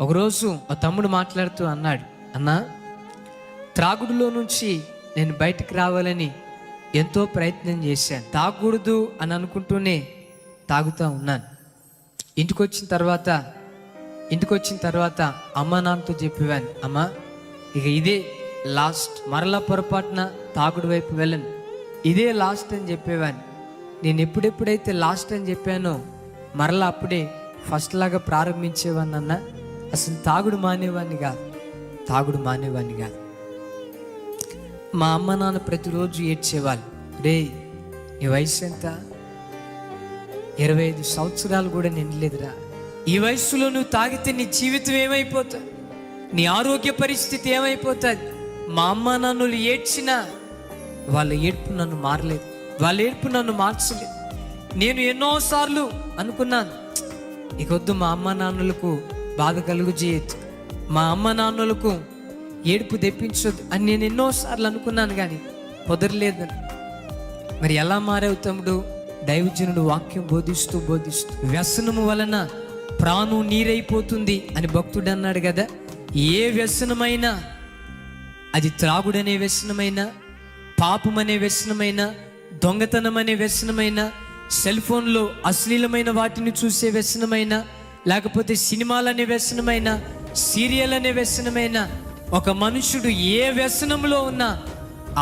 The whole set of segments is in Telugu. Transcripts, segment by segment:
ఒకరోజు ఆ తమ్ముడు మాట్లాడుతూ అన్నాడు, అన్నా, త్రాగుడులో నుంచి నేను బయటకు రావాలని ఎంతో ప్రయత్నం చేశాను. తాగకూడదు అని అనుకుంటూనే తాగుతూ ఉన్నాను. ఇంటికి వచ్చిన తర్వాత అమ్మ నాన్నతో చెప్పేవాను, అమ్మా ఇక ఇదే లాస్ట్, మరలా పొరపాటున తాగుడు వైపు వెళ్ళను, ఇదే లాస్ట్ అని చెప్పేవాడిని. నేను ఎప్పుడెప్పుడైతే లాస్ట్ అని చెప్పానో మరలా అప్పుడే ఫస్ట్ లాగా ప్రారంభించేవాడిని అన్న. అసలు తాగుడు మానేవాడిని కాదు. మా అమ్మ నాన్న ప్రతిరోజు ఏడ్చేవాళ్ళు, రే నీ వయసు ఎంత, 25 సంవత్సరాలు కూడా నిండలేదురా, ఈ వయసులో నువ్వు తాగితే నీ జీవితం ఏమైపోతుంది, నీ ఆరోగ్య పరిస్థితి ఏమైపోతుంది. మా అమ్మ నాన్నలు ఏడ్చినా వాళ్ళ ఏడ్పు నన్ను మారలేదు, వాళ్ళ ఏడ్పు నన్ను మార్చలేదు. నేను ఎన్నోసార్లు అనుకున్నాను, ఇకొద్దు మా అమ్మ నాన్నలకు బాధ కలుగు చేయొద్దు, మా అమ్మ నాన్నలకు ఏడుపు తెప్పించొద్దు అని నేను ఎన్నోసార్లు అనుకున్నాను, కానీ కుదరలేదని. మరి ఎలా మారావు తమ్ముడు? దైవజనుడు వాక్యం బోధిస్తూ వ్యసనము వలన ప్రాణం నీరైపోతుంది అని భక్తుడు అన్నాడు కదా. ఏ వ్యసనమైనా, అది త్రాగుడనే వ్యసనమైనా, పాపం అనే వ్యసనమైనా, దొంగతనం అనే వ్యసనమైనా, సెల్ ఫోన్లో అశ్లీలమైన వాటిని చూసే వ్యసనమైనా, లేకపోతే సినిమాలనే వ్యసనమైనా, సీరియల్ అనే వ్యసనమైనా, ఒక మనుషుడు ఏ వ్యసనంలో ఉన్నా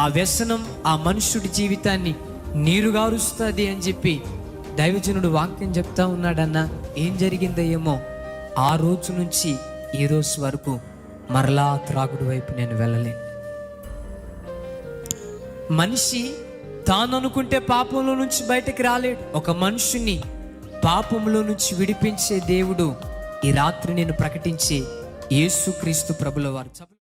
ఆ వ్యసనం ఆ మనుషుడి జీవితాన్ని నీరుగారుస్తుంది అని చెప్పి దైవజనుడు వాక్యం చెప్తా ఉన్నాడన్నా. ఏం జరిగిందో ఏమో, ఆ రోజు నుంచి ఈ రోజు వరకు మరలా త్రాగుడు వైపు నేను వెళ్ళలేను. మనిషి తాను అనుకుంటే పాపంలో నుంచి బయటకు రాలేడు. ఒక మనుషుని పాపంలో నుంచి విడిపించే దేవుడు ఈ రాత్రి నేను ప్రకటించే యేసుక్రీస్తు ప్రభుల వారు.